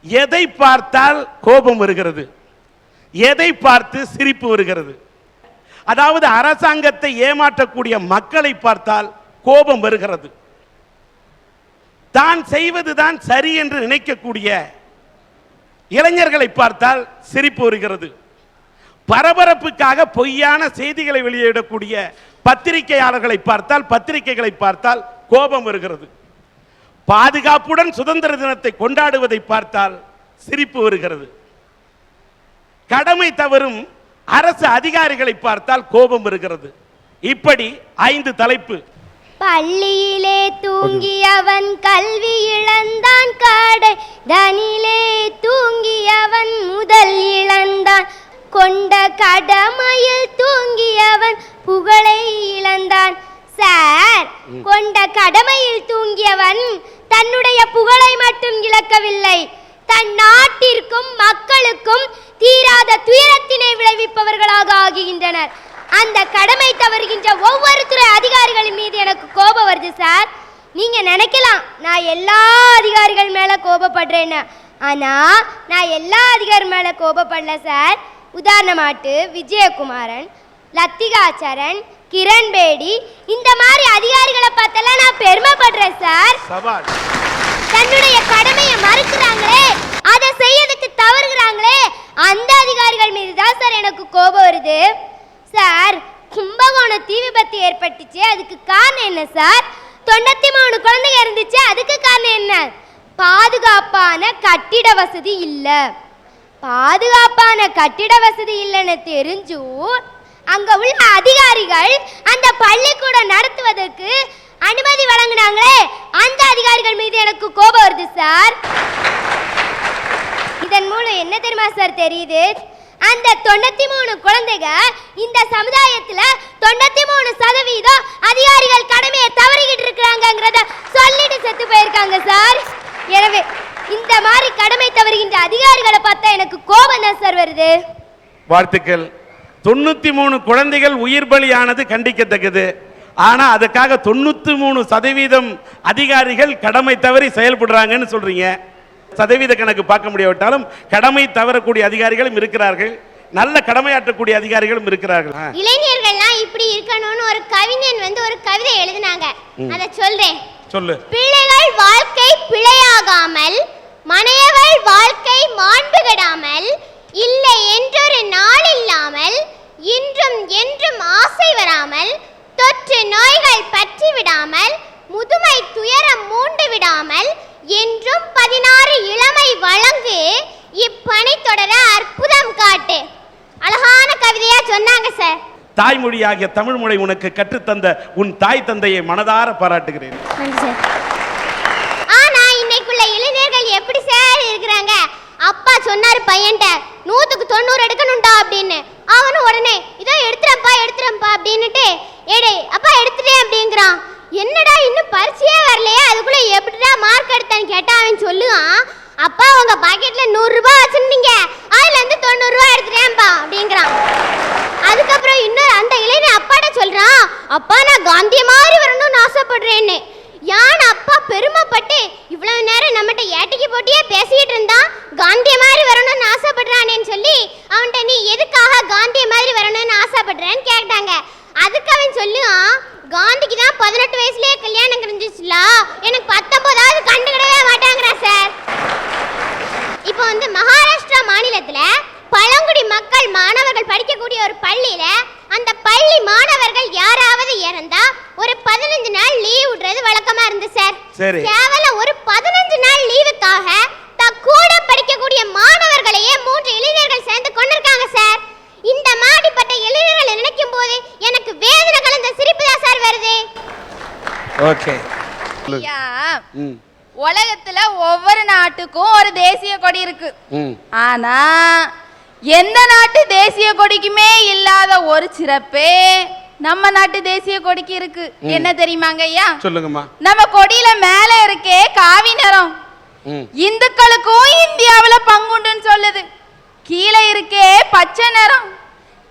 எதை பார்த்தால் கோபம் வருகிறது, எதை பார்த்து சிரிப்பு வருகிறது? அதாவது அரசாங்கத்தை ஏமாற்றக்கூடிய மக்களை பார்த்தால் கோபம் வருகிறது, தான் செய்வதுதான் சரி என்று நினைக்கக்கூடிய இளைஞர்களை பார்த்தால் சிரிப்பு வருகிறது, பரபரப்புக்காக பொய்யான செய்திகளை வெளியிடக்கூடிய பத்திரிகையாளர்களை பார்த்தால், பத்திரிகைகளை பார்த்தால் கோபம் வருகிறது, பாதுகாப்புடன் சுதந்திர தினத்தை கொண்டாடுவதை பார்த்தால் சிரிப்பு வருகிறது, கடமை தவறும் அரசு அதிகாரிகளை பார்த்தால் கோபம் வருகிறது. இப்படி 5 தலைப்பு. பள்ளியிலே தூங்கியவன் கல்வி இழந்தான், கடை தனிலே தூங்கியவன் முதல் இழந்தான், கொண்ட கடமையில் தூங்கியவன் புகழை இழந்தான். சார், கொண்ட கடமையில் தூங்கியவன் தன்னுடைய புகழை மட்டும் இழக்கவில்லை, தன் நாட்டிற்கும் மக்களுக்கும் தீராத துயரத்தினை விளைவிப்பவர்களாக ஆகின்றனர். அந்த கடமை தவறுகின்ற ஒவ்வொரு துறை அதிகாரிகளின் மீது எனக்கு கோபம் வருது சார். நீங்க நினைக்கலாம் நான் எல்லா அதிகாரிகள் மேல கோபப்படுறேன்னு, ஆனா நான் எல்லா அதிகாரி மேல கோபப்படல சார். உதாரணமாட்டு விஜயகுமாரன், லத்திகாச்சரன், கிரண் பேடி இந்த மாதிரி அதிகாரிகளை பார்த்தெல்லாம் நான் பெருமைப்படுறேன் சார். தன்னுடைய கடமையை மறுக்கிறாங்களே, அதை செய்யறதுக்கு தவறுகிறாங்களே, அந்த அதிகாரிகள் மீது தான் சார் எனக்கு கோபம் வருது. சார், கும்பகோணம் தீ விபத்து ஏற்பட்டுச்சு, அதுக்கு காரணம் என்ன சார்? 93 குழந்தைங்க இருந்துச்சு, அதுக்கு காரணம் என்ன? பாதுகாப்பான கட்டிட வசதி இல்லை. பாதுகாப்பான கட்டிட வசதி இல்லைன்னு தெரிஞ்சும் அங்க உள்ள அதிகாரிகள் அந்த பள்ளிக்கூடம் நடத்துவதற்கு அனுமதி வழங்கினாங்களே, அந்த அதிகாரிகள் மீது எனக்கு கோபம் வருது சார். இதன் மூலம் என்ன தெரியுமா சார் தெரியுது? அந்த 93 குழந்தைங்க இந்த சமுதாயத்துல 93% அதிகாரிகள் கடமையை தவறிக்கிட்டு இருக்கிறாங்கிறத சொல்லிட்டு செத்து போயிருக்காங்க சார். எனவே இந்த மாதிரி கடமை தவறுகின்ற அதிகாரிகளை பார்த்தா எனக்கு கோபம் தான் சார் வருது. வாழ்த்துக்கள். 93 குழந்தைகள் உயிர் பலியானது கண்டிக்கத்தக்கது. ஆனா அதுக்காக 93% அதிகாரிகள் கடமை தவறி செயல்படுறாங்கன்னு சொல்றீங்க. சதவீத கணக்கு பார்க்க முடியாவிட்டாலும் கடமை தவறக்கூடிய அதிகாரிகளும் இருக்கிறார்கள், நல்ல கடமையாற்றக்கூடிய அதிகாரிகளும் இருக்கிறார்கள். இளைஞர்கள்லாம் இப்படி இருக்கணும்னு ஒரு கவிஞன் ஒரு கவிதை எழுதினாங்க, அதை சொல்றேன். சொல்லு. பிள்ளைகள் வாழ்க்கை பிழையாகாமல், மனையவள் வாழ்க்கை மாண்பு கெடாமல், இல்லை என்றொரு நாள் இல்லாமல், இன்றும் என்றும் ஆசை வராமல், தொற்று நோய்கள் பற்றி விடாமல், முதுமை துயரம் மூண்டு விடாமல், என்றும் 16 இளமை வழங்கு, இப்பணி தொடர அற்புதம் காட்டு. அழகான கவிதையா சொன்னாங்க சார். தாய்மொழியாகிய தமிழ் மொழி உனக்கு கற்றுத்தந்த உன் தாய் தந்தையை மனதார பாராட்டுகிறேன். ஆனா இன்னைக்குள்ள இளைஞர்கள் எப்படி சார் இருக்கிறாங்க? அப்பா சொன்னாரு பையன்ட்ட 100க்கு 90 எடுக்கணும்டா அப்படின்னு, அவனும் உடனே இதோ எடுத்துறப்பா அப்படின்னுட்டு ஏடே அப்பா எடுத்துட்டேன் அப்படிங்கிறான். என்னடா இன்னும் பரிச்சையே வரலையே, அதுக்குள்ள எப்படிடா மார்க் எடுத்தான்னு கேட்டா அவன் சொல்லுவான், அப்பா உங்க பாக்கெட்ல 100 ரூபாய் வச்சிருந்தீங்க, அதுல இருந்து 90 ரூபாய் எடுத்துட்டேன்பா அப்படிங்கிறான். அதுக்கப்புறம் இன்னொரு அந்த இளைஞன் அப்பாட்ட சொல்றான், அப்பா நான் காந்தி மாதிரி வரணும்னு ஆசைப்படுறேன்னு. யான் அப்பா பெருமைப்பட்டு இவ்வளவு நேரம் நம்மகிட்ட ஏட்டிக்கு போட்டியே பேசிக்கிட்டு இருந்தான், காந்திய மாதிரி வரணும்னு ஆசைப்படுறானேன்னு சொல்லி அவன்கிட்ட நீ எதுக்காக காந்திய மாதிரி வரணும்னு ஆசைப்படுறேன்னு கேட்டாங்க. அதுக்கு அவன் சொல்லுவான், காந்திக்கு தான் 18 வயசுலயே கல்யாணம் கிடைச்சிச்சுல, எனக்கு 19ஆவது கண்டுக்கிடவே மாட்டாங்கிறா சார். இப்போ மகாராஷ்டிரா மாநிலத்துல பழங்குடி மக்கள் மாணவர்கள் படிக்கக்கூடிய ஒரு பள்ளியில அந்த பள்ளி மாணவர்கள் யாராவது இறந்தா ஒரு 15 நாள் லீவ் விடுறது வழக்கமா இருந்து சார். கேவலம் ஒரு 15 நாள் லீவுக்காக கூட படிக்கக்கூடிய மாணவர்களையே 3 இளைஞர்கள் சேர்ந்து கொண்டிருக்காங்க சார். இந்த மாடிப்பட்ட இளைஞர்களை நினைக்கும் போது எனக்கு வேதனை கலந்த சிரிப்பு தான் சார் வருது. ஓகே. உலகத்துல ஒவ்வொரு நாட்டுக்கும் ஒரு தேசிய கொடி இருக்கு. ஆனா எந்த நாட்டு தேசிய கொடிக்குமே இல்லாத ஒரு சிறப்பே நம்ம நாட்டு தேசிய கொடிக்கு இருக்கு. என்ன தெரியுமாங்க ஐயா? சொல்லுங்கம்மா. நம்ம கொடியில மேல இருக்கே காவி நிறம், இந்துக்களுக்கும் இந்தியாவுல பங்குண்டுன்னு சொல்லுது. கீழே இருக்கே பச்சை நிறம்,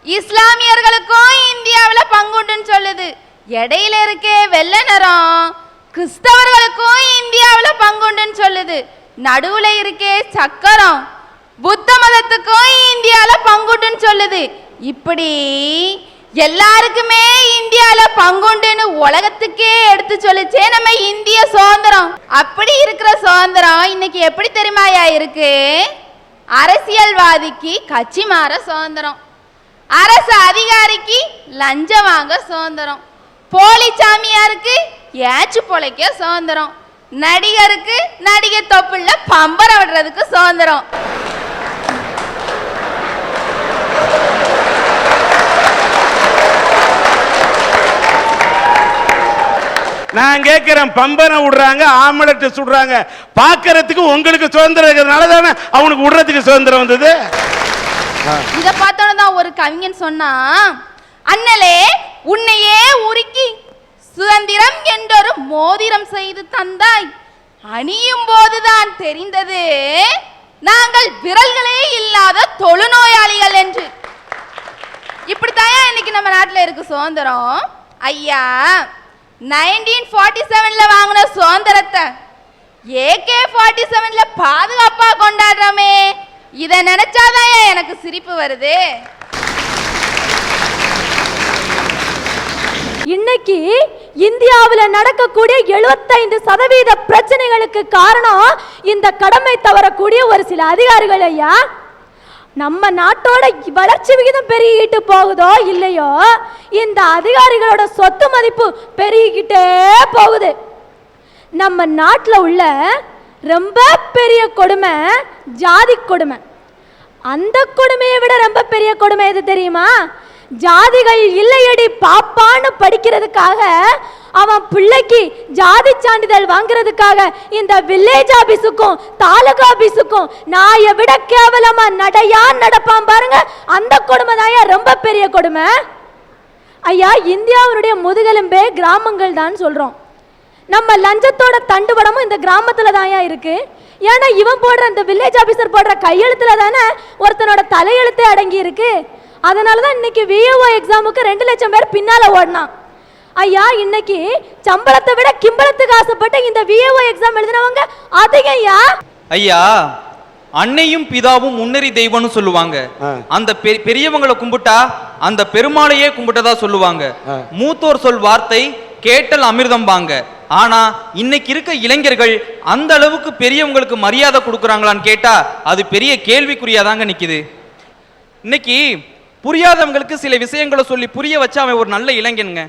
இஸ்லாமியர்களுக்கும் இந்தியாவுல பங்குண்டுன்னு சொல்லுது. இடையில இருக்கே வெள்ளை நிறம், கிறிஸ்தவர்களுக்கும் இந்தியாவுல பங்குண்டுன்னு சொல்லுது. நடுவுல இருக்கே சக்கரம், புத்த மதத்துக்கும் இந்தியால பங்குண்டுன்னு சொல்லுது. இப்படி எல்லாருக்குமே இந்தியால பங்குண்டுன்னு உலகத்துக்கே எடுத்து சொல்லுச்சே நம்ம இந்திய சுதந்திரம். அப்படி இருக்கிற சுதந்திரம் இன்னைக்கு எப்படி தெரியுமாயா இருக்கு? அரசியல்வாதிக்கு கட்சி மாற சுதந்திரம், அரசு அதிகாரிக்கு லஞ்சம் வாங்க சுதந்திரம், போலி சாமியாருக்கு ஏச்சு பொழைக்க சுதந்திரம், நடிகருக்கு நடிகை தொப்புள்ள பம்பரம் விடுறதுக்கு சுதந்திரம். நான் கேட்கிறேன், பம்பனை விடுறாங்க, ஆம்பளை சுடுறாங்க, பாக்கிறதுக்கு உங்களுக்கு சுதந்திரம் இருக்கிறதுனால தானே அவனுக்கு விடுறதுக்கு சுதந்திரம் வந்தது. இத பார்த்தோன்னு தான் ஒரு கவிஞன் சொன்னா, அண்ணலே உன்னையே உருக்கி சுதந்திரம் என்றொரு மோதிரம் செய்து தந்தாய், அணியும் போதுதான் தெரிந்தது நாங்கள் விரல்களே இல்லாத தொழுநோயாளிகள் என்று. இப்படித்தாயா இன்னைக்கு நம்ம நாட்டில் இருக்கு சுதந்திரம். ஐயா 1947ல வாங்கின சுதந்திரத்தை AK-47ல பாதுகாப்பா கொண்டாடுறோமே, இதை நினைச்சாதான் எனக்கு சிரிப்பு வருது. இன்னைக்கு இந்தியாவில் நடக்கக்கூடிய 75% பிரச்சனைகளுக்கு காரணம் இந்த கடமை தவறக்கூடிய ஒரு சில அதிகாரிகள். ஐயா, நம்ம நாட்டோட வளர்ச்சி விகிதம் பெருகிட்டு போகுதோ இல்லையோ, இந்த அதிகாரிகளோட சொத்து மதிப்பு பெருகிக்கிட்டே போகுது. நம்ம நாட்டில் உள்ள ரொம்ப பெரிய கொடுமை ஜாதி கொடுமை. அந்த கொடுமையை விட ரொம்ப பெரிய கொடுமை எது தெரியுமா? ஜாதிகள் இல்லையடி பாப்பான்னு படிக்கிறதுக்காக அவன் பிள்ளைக்கு ஜாதி சான்றிதழ் வாங்குறதுக்காக இந்த வில்லேஜ் ஆபீஸுக்கும் தாலுகா ஆபீஸுக்கும் நாயை விட கேவலமா நடையா நடப்பான் பாருங்க. அந்த கொடுமை தான் ரொம்ப பெரிய கொடுமை. ஐயா, இந்தியாவுடைய முதுகெலும்பே கிராமங்கள் தான் சொல்றோம். நம்ம லஞ்சத்தோட தண்டுவடமும் இந்த கிராமத்துல தான் இருக்கு. ஏன்னா இவன் போடுற அந்த வில்லேஜ் ஆபீசர் போடுற கையெழுத்துல தானே ஒருத்தனோட தலையெழுத்தே அடங்கி இருக்கு. அதனாலதான் இன்னைக்கு VAO எக்ஸாமுக்கு 2 லட்சம் பேர் பின்னால ஓடினான். ஐயா, இன்னைக்கு சம்பளத்தை விட கிம்பளத்துக்கு ஆசைப்பட்டு இந்த VAO எக்ஸாம் எழுதினவங்க அதிகம்யா. ஐயா, அன்னையும் பிதாவும் முன்னறி தெய்வம்னு சொல்லுவாங்க. அந்த பெரியவங்களை கும்பிட்டா அந்த பெருமாளையே கும்பிட்டதா சொல்லுவாங்க. மூத்தோர் சொல் வார்த்தை கேட்டல் அமிர்தம் பாங்க. ஆனா இன்னைக்கு இருக்க இளைஞர்கள் அந்த அளவுக்கு பெரியவங்களுக்கு மரியாதை கொடுக்குறாங்களான்னு கேட்டா அது பெரிய கேள்விக்குறியாதாங்க நிக்குது. இன்னைக்கு புரியாதவங்களுக்கு சில விஷயங்களை சொல்லி புரிய வச்சா அவன் ஒரு நல்ல இளைஞனுங்க.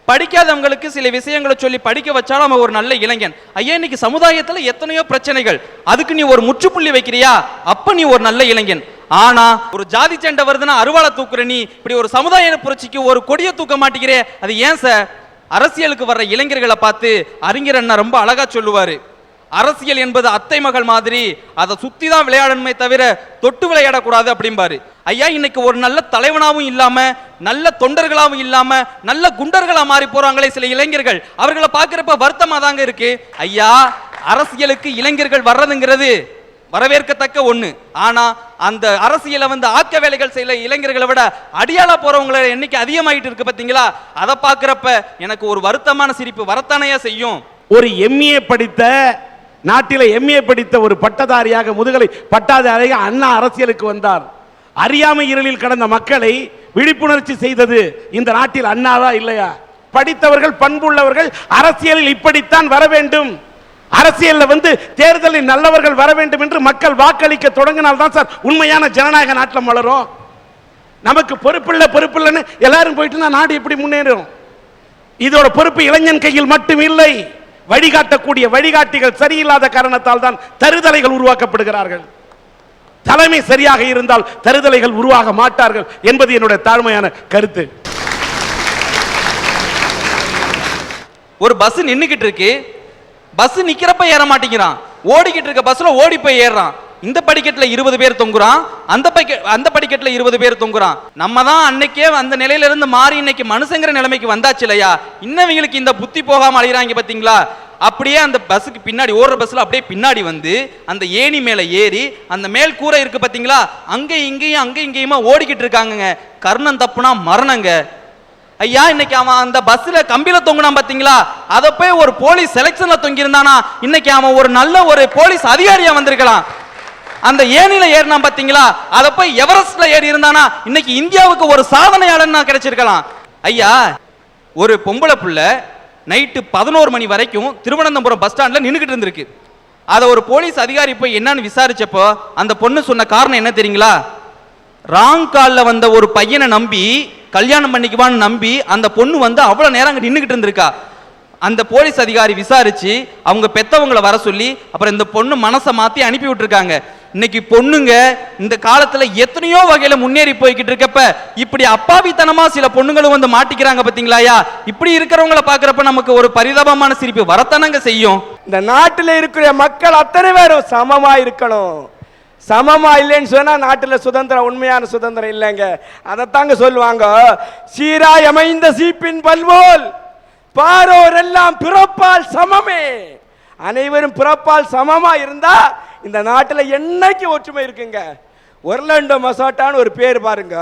படிக்காதவங்களுக்கு சில விஷயங்களை சொல்லி படிக்க வச்சாலும் அவன் ஒரு நல்ல இளைஞன். ஐயா, இன்னைக்கு சமுதாயத்துல எத்தனையோ பிரச்சனைகள், அதுக்கு நீ ஒரு முற்றுப்புள்ளி வைக்கிறியா, அப்ப நீ ஒரு நல்ல இளைஞன். ஆனா ஒரு ஜாதி சண்டை வருதுன்னா அருவாளை தூக்குற நீ இப்படி ஒரு சமுதாய புரட்சிக்கு ஒரு கொடியை தூக்க மாட்டேங்கிறே, அது ஏன் சார்? அரசியலுக்கு வர்ற இளைஞர்களை பார்த்து அறிஞர் அண்ணா ரொம்ப அழகா சொல்லுவாரு, அரசியல் என்பது அத்தை மகள் மாதிரி, அதை சுத்தி தான் விளையாடணுமே தவிர தொட்டு விளையாடக்கூடாது அப்படிம்பாரு. ஐயா, இன்னைக்கு ஒரு நல்ல தலைவனாவும் இல்லாம நல்ல தொண்டர்களாவும் இல்லாம நல்ல குண்டர்களா மாறி போறாங்களே சில இளைஞர்கள், அவர்களை பார்க்கிறப்ப வருத்தமா தாங்க இருக்கு. ஐயா, அரசியலுக்கு இளைஞர்கள் வர்றதுங்கிறது வரவேற்கத்தக்க ஒண்ணு. ஆனா அந்த அரசியலை ஆக்க வேலைகள் செய்யல இளைஞர்களை விட அடியாளா போறவங்களை எண்ணிக்கை அதிகமாயிட்டு இருக்கு பாத்தீங்களா? அதை பார்க்கிறப்ப எனக்கு ஒரு வருத்தமான சிரிப்பு வரத்தானையா செய்யும். ஒரு MA படித்த நாட்டில MA படித்த ஒரு பட்டதாரியாக முதுகலை பட்டதாரியாக அண்ணா அரசியலுக்கு வந்தார். அறியாமை இருளில் கடந்த மக்களை விழிப்புணர்ச்சி செய்தது இந்த நாட்டில் அண்ணாவா இல்லையா? படித்தவர்கள் பண்புள்ளவர்கள் அரசியலில் இப்படித்தான் வர வேண்டும், அரசியல்ல தேர்தலில் நல்லவர்கள் வர வேண்டும் என்று மக்கள் வாக்களிக்க தொடங்கினால் தான் சார் உண்மையான ஜனநாயக நாட்டில் வளரும். நமக்கு பொறுப்பில்லைன்னு எல்லாரும் போயிட்டு நாடு எப்படி முன்னேறும்? இதோட பொறுப்பு இளைஞன் கையில் மட்டும் இல்லை, வழிகாட்டக்கூடிய வழிகாட்டிகள் சரியில்லாத காரணத்தால் தான் தருதலைகள் உருவாக்கப்படுகிறார்கள். தலைமை சரியாக இருந்தால் தருதலைகள் உருவாக மாட்டார்கள் என்பது என்னுடைய தாழ்மையான கருத்து. ஒரு பஸ் நின்னுகிட்டு இருக்கு, பஸ் நிக்கிறப்ப ஏற மாட்டேங்கிறான், ஓடிக்கிட்டு இருக்க பஸ்ல ஓடி போய் ஏறான். இந்த படிக்கட்டுல 20 பேர் தொங்குறான், அந்த படிக்கட்டுல 20 பேர் தொங்குறான். நம்ம தான் அன்னைக்கே அந்த நிலையில இருந்து மாறி இன்னைக்கு மனுஷங்கிற நிலைமைக்கு வந்தாச்சு இல்லையா? இன்னவங்களுக்கு இந்த புத்தி போகாம அழிகிறாங்க பாத்தீங்களா? அப்படியே அந்த பஸ்ஸுக்கு பின்னாடி ஓடுற பஸ்ல அப்படியே பின்னாடி அந்த ஏணி மேல ஏறி அந்த மேல் கூரை இருக்கு பாத்தீங்களா, அங்க இங்கேயுமா ஓடிக்கிட்டு இருக்காங்க. கர்ணம் தப்புனா மரணங்க. ஐயா இன்னைக்கு அவன் அந்த பஸ்ல கம்பியில தொங்குனான் பாத்தீங்களா, அத போய் ஒரு போலீஸ் செலக்ஷன்ல தொங்கி இருந்தானா இன்னைக்கு அவன் ஒரு நல்ல ஒரு போலீஸ் அதிகாரியா வந்திருக்கலாம். அந்த ஏணில ஏறினான் பாத்தீங்களா, அத போய் எவரெஸ்ட்ல ஏறி இருந்தானா இன்னைக்கு இந்தியாவுக்கு ஒரு சாதனையாளன் கிடைச்சிருக்கலாம். ஐயா ஒரு பொம்பளை புள்ள நைட்டு 11 மணி வரைக்கும் திருவனந்தபுரம் பஸ் ஸ்டாண்ட்ல நின்னுகிட்டு இருந்திருக்கு. அத ஒரு போலீஸ் அதிகாரி போய் என்னன்னு விசாரிச்சப்போ அந்த பொண்ணு சொன்ன காரணம் என்ன தெரியுங்களா, ராங் கால்ல வந்த ஒரு பையனை நம்பி கல்யாணம் பண்ணிக்குவான்னு நம்பி அந்த பொண்ணு வந்து அவ்வளவு நேரம் அங்க நின்னுகிட்டு இருந்திருக்கா. அந்த போலீஸ் அதிகாரி விசாரிச்சு அவங்க பெத்தவங்களை வர சொல்லி அப்புறம் இந்த பொண்ணு மனசை மாத்தி அனுப்பி விட்டுருக்காங்க. இன்னைக்கு பொண்ணுங்க இந்த காலத்துல எத்தனையோ வகையில முன்னேறி போய்கிட்டு இருக்கப்ப இப்படி அப்பாவித்தனமா சில பொண்ணுங்களும் வந்து மாட்டிக்கிறாங்க பாத்தீங்களாயா. இப்படி இருக்கிறவங்களை பாக்குறப்ப நமக்கு ஒரு பரிதாபமான சிரிப்பு வரத்தானங்க செய்யும். இந்த நாட்டில் இருக்கிற மக்கள் அத்தனை பேரும் சமமா இருக்கணும். சமமா இல்லைன்னு சொன்னா நாட்டுல சுதந்திரம், உண்மையான சுதந்திரம் இல்லைங்க. அதைத்தாங்க சொல்லுவாங்க, சீராய் அமைந்த சீப்பின் பல்வோல் பாரோர் எல்லாம் பிறப்பால் சமமே. அனைவரும் பிறப்பால் சமமா இருந்தா இந்த நாட்டுல என்னைக்கு ஒற்றுமை இருக்குங்க. ஒர்லாண்டோ மசாட்டான்னு ஒரு பேர் பாருங்க.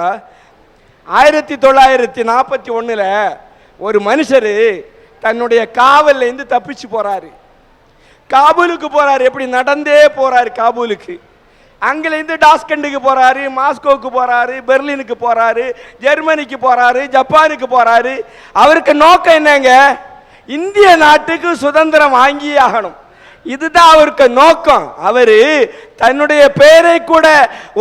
1941 ஒரு மனுஷரு தன்னுடைய காவல்ல இருந்து தப்பிச்சு போறாரு. காபூலுக்கு போறாரு. எப்படி நடந்தே போறாரு காபூலுக்கு. அங்கிருந்து டாஸ்கண்டுக்கு போறாரு, மாஸ்கோவுக்கு போறாரு, பெர்லினுக்கு போறாரு, ஜெர்மனிக்கு போறாரு, ஜப்பானுக்கு போறாரு. அவருக்கு நோக்கம் என்னங்க, இந்திய நாட்டுக்கு சுதந்திரம் வாங்கி ஆகணும். இதுதான் அவருக்கு நோக்கம். அவரு தன்னுடைய பெயரை கூட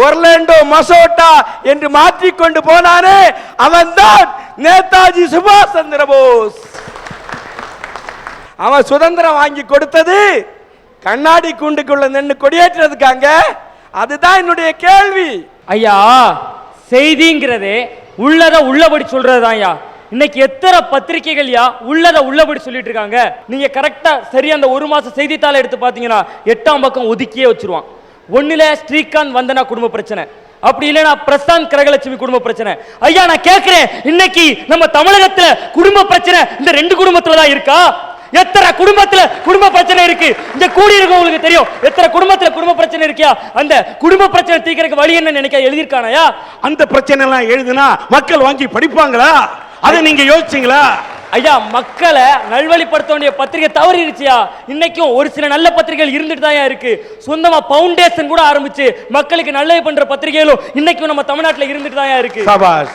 ஒர்லாண்டோ மசோட்டா என்று மாற்றிக்கொண்டு போனானே, அவன்தான் நேதாஜி சுபாஷ் சந்திர போஸ். அவன் சுதந்திரம் வாங்கி கொடுத்தது கண்ணாடி கூண்டுக்குள்ள நின்று கொடியேற்றதுக்காங்க. அதுதான் என்னுடைய கேள்வி. ஐயா செய்திங்கிறதே உள்ளத உள்ளபடி சொல்றதுதான் ஐயா. இன்னைக்கு எத்தனை பத்திரிகைகள் உள்ளத உள்ளபடி சொல்லிட்டு இருக்காங்க. நீங்க கரெக்டா சரி அந்த ஒரு மாசம் செய்தித்தாளை எடுத்து பாத்தீங்கன்னா 8ஆம் பக்கம் ஒதுக்கியே வச்சிருவான். ஒண்ணுல ஸ்ரீகாந்த் வந்தனா குடும்ப பிரச்சனை, அப்படி இல்லைன்னா பிரசாந்த் கரகலட்சுமி குடும்ப பிரச்சனை. ஐயா நான் கேட்கிறேன், இன்னைக்கு நம்ம தமிழகத்துல குடும்ப பிரச்சனை இந்த 2 குடும்பத்துல தான் இருக்கா? எத்தனை குடும்பத்துல குடும்ப பிரச்சனை இருக்கு? இந்த கூடி இருக்கவங்களுக்கு தெரியும் எத்தனை குடும்பத்துல குடும்ப பிரச்சனை இருக்கியா. அந்த குடும்ப பிரச்சனை தீர்க்கறதுக்கு வழி என்ன நினைக்க எழுதிருக்கானயா? அந்த பிரச்சனை எல்லாம் எழுதுனா மக்கள் வாங்கி படிப்பாங்களா? அதை நீங்க யோசிச்சீங்களா? ஐயா மக்களை நல்வழிப்படுத்த வேண்டிய பத்திரிகை தவறிடுச்சியா. இன்னைக்கும் ஒரு சில நல்ல பத்திரிகைகள் இருந்துட்டு தான் இருக்கு. சொந்தமா பவுண்டேஷன் கூட ஆரம்பிச்சு மக்களுக்கு நல்லது பண்ற பத்திரிகைகளும் இன்னைக்கும் நம்ம தமிழ்நாட்டில் இருந்துட்டு தான் இருக்கு. சபாஷ்.